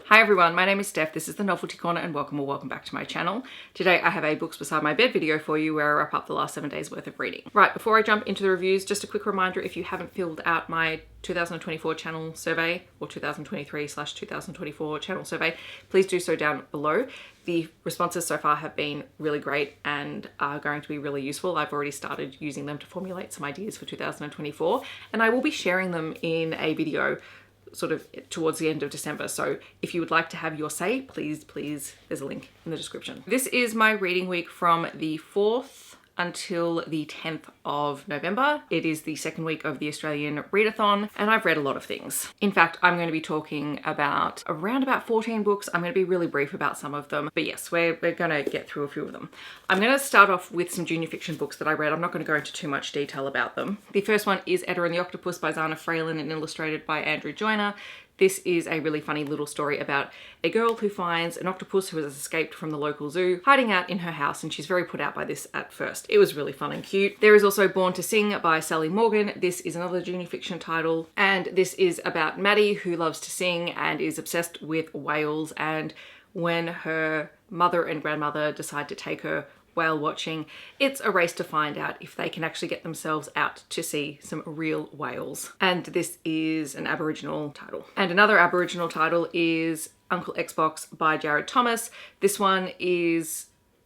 Hi everyone, my name is Steph, this is the Novelty Corner and welcome back to my channel. Today I have a books beside my bed video for you where I wrap up the last 7 days worth of reading. Right, before I jump into the reviews, just a quick reminder, if you haven't filled out my 2024 channel survey or 2023/2024 channel survey, please do so down below. The responses so far have been really great and are going to be really useful. I've already started using them to formulate some ideas for 2024 and I will be sharing them in a video sort of towards the end of December. So if you would like to have your say, please, there's a link in the description. This is my reading week from the 4th until the 10th of November. It is the second week of the Australian Readathon and I've read a lot of things. In fact, I'm going to be talking about around about 14 books. I'm going to be really brief about some of them, but yes, we're going to get through a few of them. I'm going to start off with some junior fiction books that I read. I'm not going to go into too much detail about them. The first one is Edda and the Octopus by Zana Fralin and illustrated by Andrew Joyner. This is a really funny little story about a girl who finds an octopus who has escaped from the local zoo hiding out in her house, and she's very put out by this at first. It was really fun and cute. There is also Born to Sing by Sally Morgan. This is another junior fiction title, and this is about Maddie who loves to sing and is obsessed with whales, and when her mother and grandmother decide to take her whale watching, it's a race to find out if they can actually get themselves out to see some real whales. And this is an Aboriginal title. And another Aboriginal title is Uncle Xbox by Jared Thomas. This one is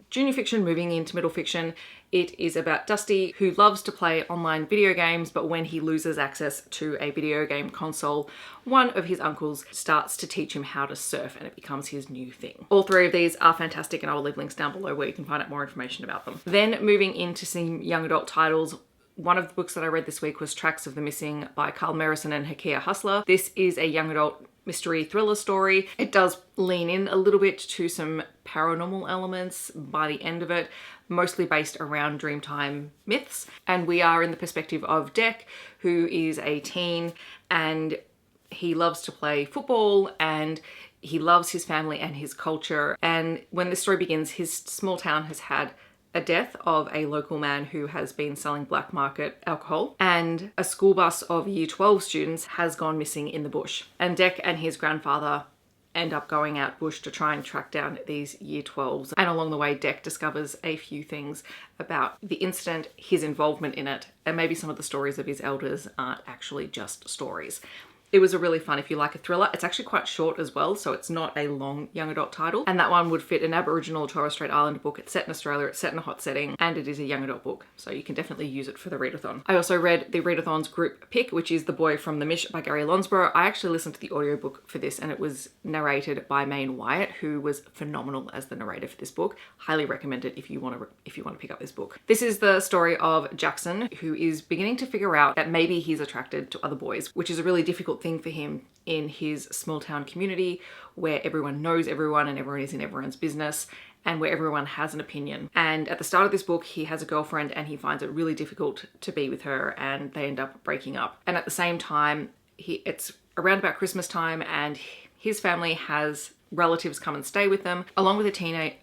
junior fiction moving into middle fiction. It is about Dusty, who loves to play online video games, but when he loses access to a video game console, one of his uncles starts to teach him how to surf and it becomes his new thing. All three of these are fantastic and I will leave links down below where you can find out more information about them. Then moving into some young adult titles, one of the books that I read this week was Tracks of the Missing by Carl Merrison and Hakea Hustler. This is a young adult mystery thriller story. It does lean in a little bit to some paranormal elements by the end of it, mostly based around Dreamtime myths. And we are in the perspective of Dec, who is a teen and he loves to play football and he loves his family and his culture. And when the story begins, his small town has had a death of a local man who has been selling black market alcohol, and a school bus of year 12 students has gone missing in the bush. And Dec and his grandfather end up going out bush to try and track down these year 12s. And along the way, Dec discovers a few things about the incident, his involvement in it, and maybe some of the stories of his elders aren't actually just stories. It was a really fun, if you like a thriller. It's actually quite short as well, so it's not a long young adult title. And that one would fit an Aboriginal Torres Strait Islander book. It's set in Australia, it's set in a hot setting, and it is a young adult book. So you can definitely use it for the readathon. I also read the Readathon's group pick, which is The Boy from the Mish by Gary Lonesborough. I actually listened to the audiobook for this and it was narrated by Maine Wyatt, who was phenomenal as the narrator for this book. Highly recommend it if you want to pick up this book. This is the story of Jackson, who is beginning to figure out that maybe he's attracted to other boys, which is a really difficult thing for him in his small town community where everyone knows everyone and everyone is in everyone's business and where everyone has an opinion. And at the start of this book, he has a girlfriend and he finds it really difficult to be with her and they end up breaking up. And at the same time, it's around about Christmas time and his family has relatives come and stay with them, along with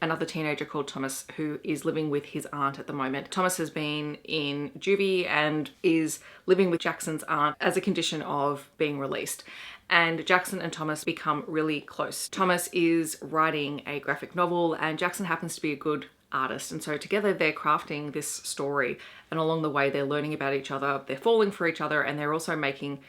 another teenager called Thomas, who is living with his aunt at the moment. Thomas has been in juvie and is living with Jackson's aunt as a condition of being released. And Jackson and Thomas become really close. Thomas is writing a graphic novel and Jackson happens to be a good artist, and so together they're crafting this story, and along the way they're learning about each other, they're falling for each other, and they're also making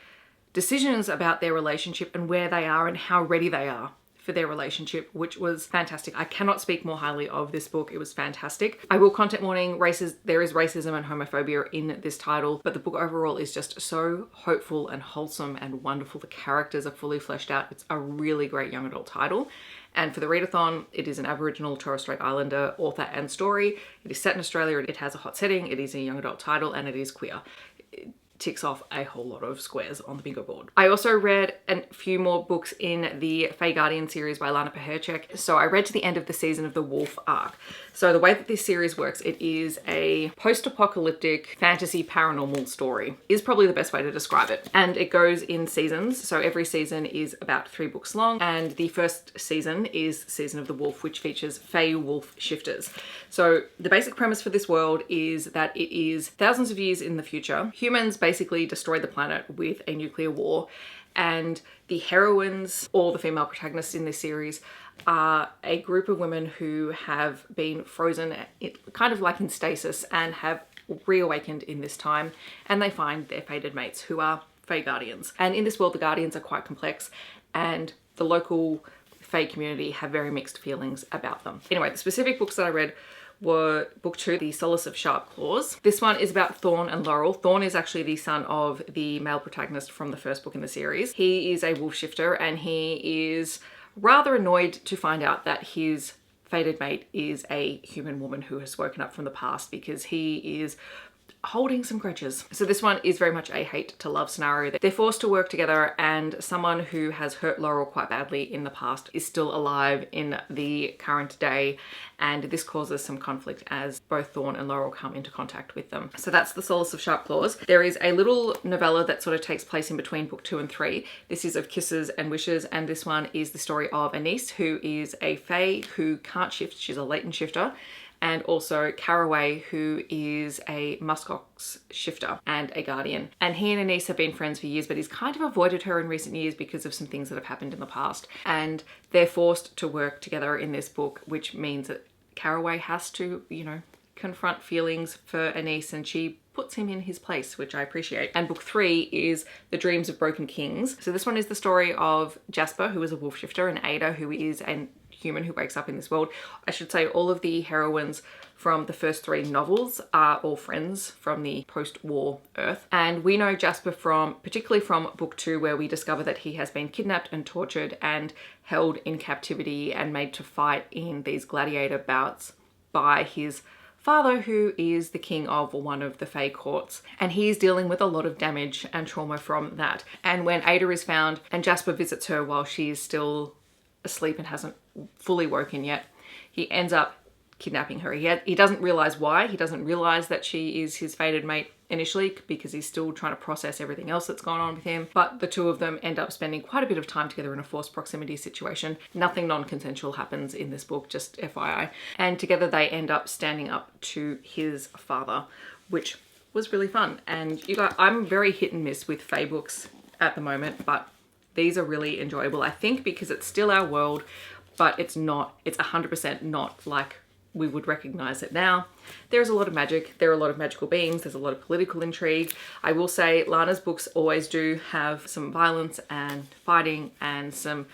decisions about their relationship and where they are and how ready they are for their relationship, which was fantastic. I cannot speak more highly of this book. It was fantastic. I will content warning, there is racism and homophobia in this title, but the book overall is just so hopeful and wholesome and wonderful. The characters are fully fleshed out. It's a really great young adult title. And for the readathon, it is an Aboriginal Torres Strait Islander author and story. It is set in Australia. It has a hot setting. It is a young adult title and it is queer. Ticks off a whole lot of squares on the bingo board. I also read a few more books in the Fae Guardian series by Lana Pecherczyk. So I read to the end of the season of the Wolf arc. So the way that this series works, it is a post-apocalyptic fantasy paranormal story, is probably the best way to describe it. And it goes in seasons. So every season is about 3 books long. And the first season is Season of the Wolf, which features Fae wolf shifters. So the basic premise for this world is that it is thousands of years in the future. Humans basically destroyed the planet with a nuclear war And the heroines, or the female protagonists in this series, are a group of women who have been frozen kind of like in stasis and have reawakened in this time, and they find their fated mates who are Fae Guardians. And in this world, the Guardians are quite complex, and the local Fae community have very mixed feelings about them. Anyway, the specific books that I read were book 2, The Solace of Sharp Claws. This one is about Thorn and Laurel. Thorn is actually the son of the male protagonist from the first book in the series. He is a wolf shifter, and he is rather annoyed to find out that his fated mate is a human woman who has woken up from the past, because he is holding some grudges. So this one is very much a hate to love scenario. They're forced to work together, and someone who has hurt Laurel quite badly in the past is still alive in the current day, and this causes some conflict as both Thorn and Laurel come into contact with them. So that's The Solace of Sharp Claws. There is a little novella that sort of takes place in between book 2 and 3. This is Of Kisses and Wishes, and this one is the story of Anise, who is a Fae who can't shift. She's a latent shifter. And also Caraway, who is a muskox shifter and a guardian. And he and Anise have been friends for years, but he's kind of avoided her in recent years because of some things that have happened in the past. And they're forced to work together in this book, which means that Caraway has to, you know, confront feelings for Anise, and she puts him in his place, which I appreciate. And book 3 is The Dreams of Broken Kings. So this one is the story of Jasper, who is a wolf shifter, and Ada, who is an human who wakes up in this world. I should say all of the heroines from the first 3 novels are all friends from the post-war Earth. And we know Jasper particularly from book 2, where we discover that he has been kidnapped and tortured and held in captivity and made to fight in these gladiator bouts by his father, who is the king of one of the Fae courts. And he's dealing with a lot of damage and trauma from that. And when Ada is found and Jasper visits her while she is still asleep and hasn't fully woken yet, he ends up kidnapping her. He doesn't realize why. He doesn't realize that she is his fated mate initially, because he's still trying to process everything else that's gone on with him. But the two of them end up spending quite a bit of time together in a forced proximity situation. Nothing non-consensual happens in this book, just FYI. And together they end up standing up to his father, which was really fun. And you guys, I'm very hit and miss with Fae books at the moment, but these are really enjoyable, I think, because it's still our world, but it's 100% not like we would recognize it now. There's a lot of magic, there are a lot of magical beings, there's a lot of political intrigue. I will say Lana's books always do have some violence and fighting and some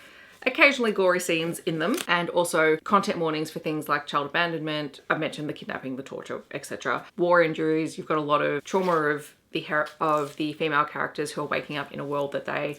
occasionally gory scenes in them, and also content warnings for things like child abandonment. I've mentioned the kidnapping, the torture, etc. War injuries. You've got a lot of trauma of the female characters who are waking up in a world that they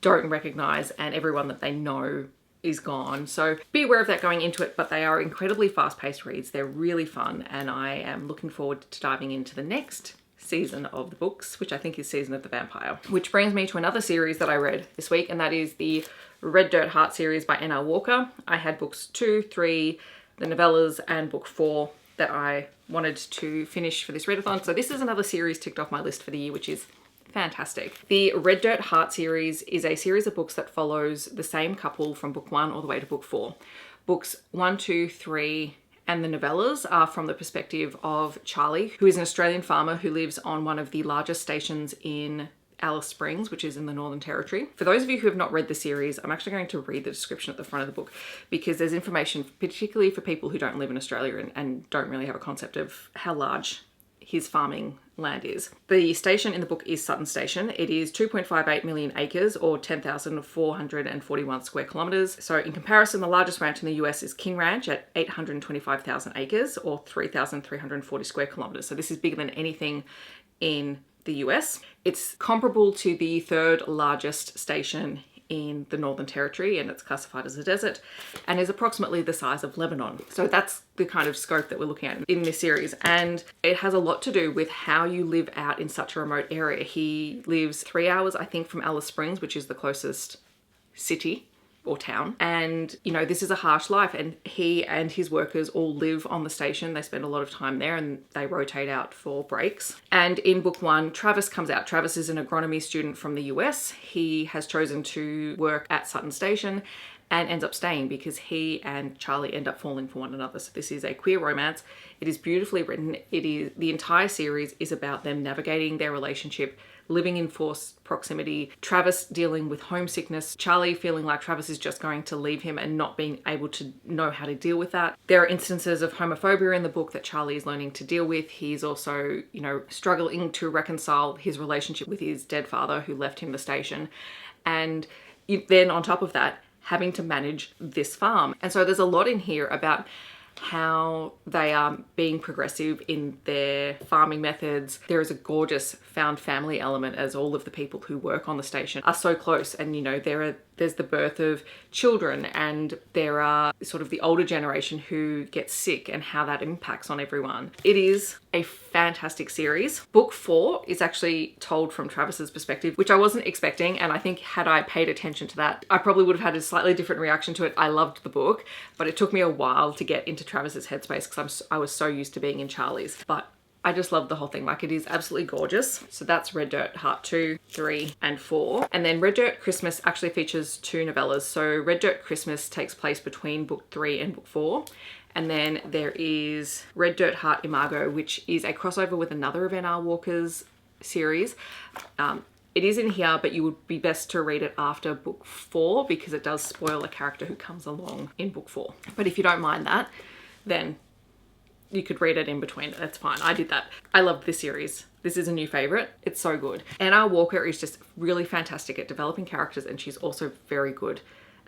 don't recognize, and everyone that they know is gone. So be aware of that going into it, but they are incredibly fast-paced reads. They're really fun, and I am looking forward to diving into the next season of the books, which I think is Season of the Vampire. Which brings me to another series that I read this week, and that is the Red Dirt Heart series by N.R. Walker. I had books 2, 3, the novellas, and book 4 that I wanted to finish for this readathon. So this is another series ticked off my list for the year, which is fantastic. The Red Dirt Heart series is a series of books that follows the same couple from book 1 all the way to book 4. Books 1, 2, 3, and the novellas are from the perspective of Charlie, who is an Australian farmer who lives on one of the largest stations in Alice Springs, which is in the Northern Territory. For those of you who have not read the series, I'm actually going to read the description at the front of the book, because there's information, particularly for people who don't live in Australia and don't really have a concept of how large his farming land is. The station in the book is Sutton Station. It is 2.58 million acres, or 10,441 square kilometers. So in comparison, the largest ranch in the US is King Ranch at 825,000 acres, or 3,340 square kilometers. So this is bigger than anything in the US. It's comparable to the 3rd largest station in the Northern Territory, and it's classified as a desert, and is approximately the size of Lebanon. So that's the kind of scope that we're looking at in this series, and it has a lot to do with how you live out in such a remote area. He lives 3 hours, I think, from Alice Springs, which is the closest city or town. And, you know, this is a harsh life, and he and his workers all live on the station. They spend a lot of time there, and they rotate out for breaks. And in book 1, Travis comes out. Travis is an agronomy student from the US. He has chosen to work at Sutton Station and ends up staying because he and Charlie end up falling for one another. So this is a queer romance. It is beautifully written. The entire series is about them navigating their relationship, living in forced proximity, Travis dealing with homesickness, Charlie feeling like Travis is just going to leave him and not being able to know how to deal with that. There are instances of homophobia in the book that Charlie is learning to deal with. He's also, you know, struggling to reconcile his relationship with his dead father who left him the station. And then on top of that, having to manage this farm. And so there's a lot in here about how they are being progressive in their farming methods. There is a gorgeous found family element, as all of the people who work on the station are so close, and you know, there's the birth of children, and there are sort of the older generation who gets sick and how that impacts on everyone. It is a fantastic series. Book 4 is actually told from Travis's perspective, which I wasn't expecting, and I think had I paid attention to that, I probably would have had a slightly different reaction to it. I loved the book, but it took me a while to get into Travis's headspace because I was so used to being in Charlie's. But I just love the whole thing. Like, it is absolutely gorgeous. So that's Red Dirt Heart 2, 3, and 4. And then Red Dirt Christmas actually features 2 novellas. So Red Dirt Christmas takes place between book 3 and book 4. And then there is Red Dirt Heart Imago, which is a crossover with another of N.R. Walker's series. It is in here, but you would be best to read it after book 4 because it does spoil a character who comes along in book 4. But if you don't mind that, then you could read it in between. That's fine. I did that. I loved this series. This is a new favorite. It's so good. N.R. Walker is just really fantastic at developing characters, and she's also very good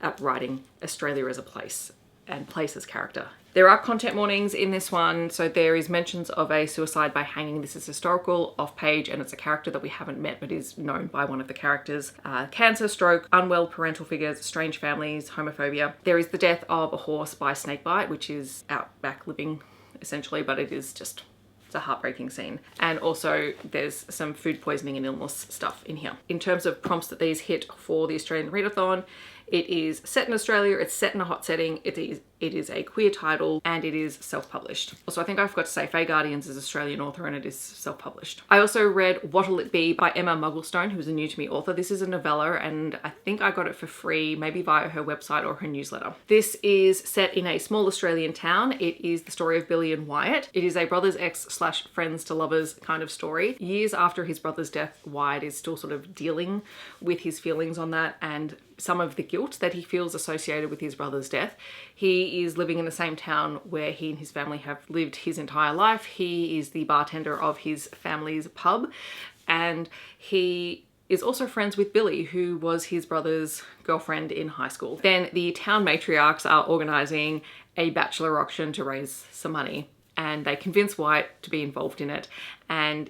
at writing Australia as a place and place as character. There are content warnings in this one. So there is mentions of a suicide by hanging. This is historical, off page, and it's a character that we haven't met but is known by one of the characters. Cancer, stroke, unwell parental figures, strange families, homophobia. There is the death of a horse by snakebite, which is outback living essentially, but it's a heartbreaking scene. And also there's some food poisoning and illness stuff in here. In terms of prompts that these hit for the Australian Readathon, it is set in Australia, it's set in a hot setting, it is a queer title, and it is self-published. Also, I think I forgot to say Faye Guardians is Australian author and it is self-published. I also read Wattle It Be by Emma Mugglestone, who is a new to me author. This is a novella, and I think I got it for free, maybe via her website or her newsletter. This is set in a small Australian town. It is the story of Billy and Wyatt. It is a brothers ex/friends to lovers kind of story. Years after his brother's death, Wyatt is still sort of dealing with his feelings on that and some of the guilt that he feels associated with his brother's death. He is living in the same town where he and his family have lived his entire life. He is the bartender of his family's pub, and he is also friends with Billy, who was his brother's girlfriend in high school. Then the town matriarchs are organising a bachelor auction to raise some money, and they convince Wyatt to be involved in it, and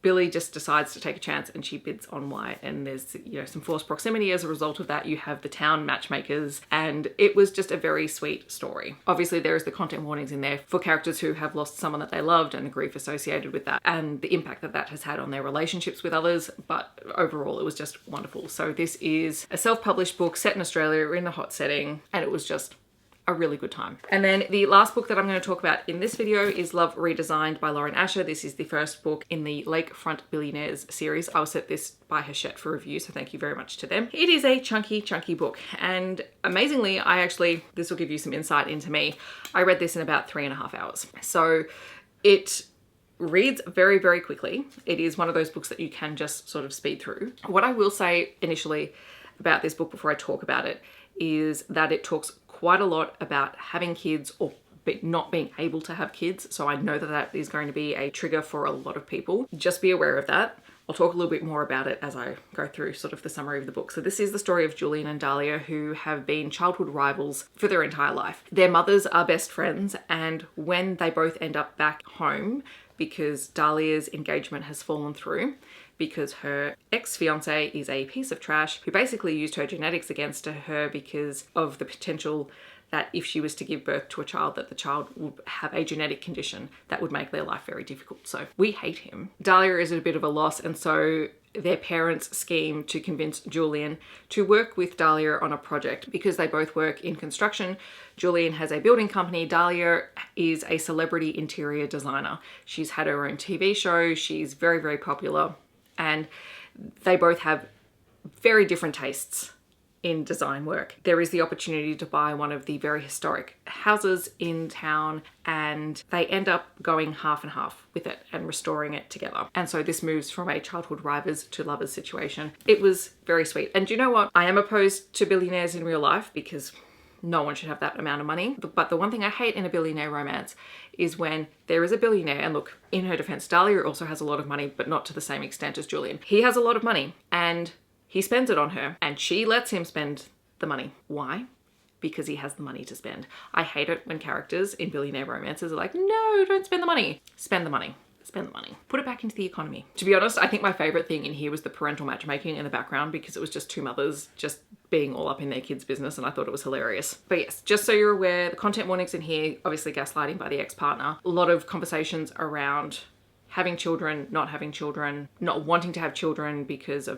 Billy just decides to take a chance and she bids on Wyatt, and there's, you know, some forced proximity as a result of that. You have the town matchmakers, and it was just a very sweet story. Obviously there is the content warnings in there for characters who have lost someone that they loved and the grief associated with that and the impact that that has had on their relationships with others, but overall it was just wonderful. So this is a self-published book set in Australia in a hot setting, and it was just a really good time. And then the last book that I'm going to talk about in this video is Love Redesigned by Lauren Asher. This is the first book in the Lakefront Billionaires series. I was set this by Hachette for review, so thank you very much to them. It is a chunky book, and amazingly, this will give you some insight into me. I read this in about 3.5 hours. So it reads very, very quickly. It is one of those books that you can just sort of speed through. What I will say initially about this book before I talk about it is that it talks quite a lot about having kids or not being able to have kids. So I know that that is going to be a trigger for a lot of people. Just be aware of that. I'll talk a little bit more about it as I go through sort of the summary of the book. So this is the story of Julian and Dahlia, who have been childhood rivals for their entire life. Their mothers are best friends, and when they both end up back home because Dahlia's engagement has fallen through, because her ex-fiance is a piece of trash who basically used her genetics against her because of the potential that if she was to give birth to a child, that the child would have a genetic condition that would make their life very difficult. So we hate him. Dahlia is at a bit of a loss, and so their parents scheme to convince Julian to work with Dahlia on a project because they both work in construction. Julian has a building company. Dahlia is a celebrity interior designer. She's had her own TV show. She's very, very popular. And they both have very different tastes in design work. There is the opportunity to buy one of the very historic houses in town, and they end up going half and half with it and restoring it together. And so this moves from a childhood rivals to lovers situation. It was very sweet. And do you know what? I am opposed to billionaires in real life because no one should have that amount of money. But the one thing I hate in a billionaire romance is when there is a billionaire, and look, in her defense, Dahlia also has a lot of money, but not to the same extent as Julian. He has a lot of money and he spends it on her, and she lets him spend the money. Why? Because he has the money to spend. I hate it when characters in billionaire romances are like, no, don't spend the money. Spend the money. Spend the money. Put it back into the economy. To be honest, I think my favorite thing in here was the parental matchmaking in the background, because it was just two mothers just being all up in their kids' business, and I thought it was hilarious. But yes, just so you're aware, the content warnings in here, obviously gaslighting by the ex-partner, a lot of conversations around having children, not having children, not wanting to have children because of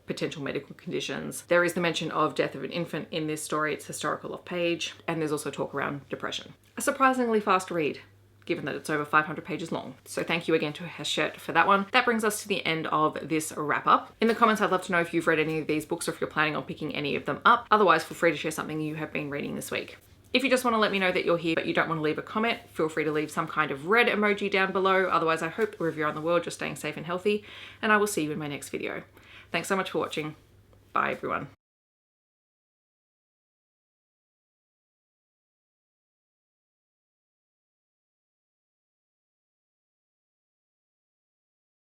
potential medical conditions. There is the mention of death of an infant in this story. It's historical off page. And there's also talk around depression. A surprisingly fast read, given that it's over 500 pages long. So thank you again to Hakea for that one. That brings us to the end of this wrap up. In the comments, I'd love to know if you've read any of these books or if you're planning on picking any of them up. Otherwise, feel free to share something you have been reading this week. If you just want to let me know that you're here but you don't want to leave a comment, feel free to leave some kind of red emoji down below. Otherwise, I hope wherever you're in the world, you're staying safe and healthy, and I will see you in my next video. Thanks so much for watching. Bye everyone.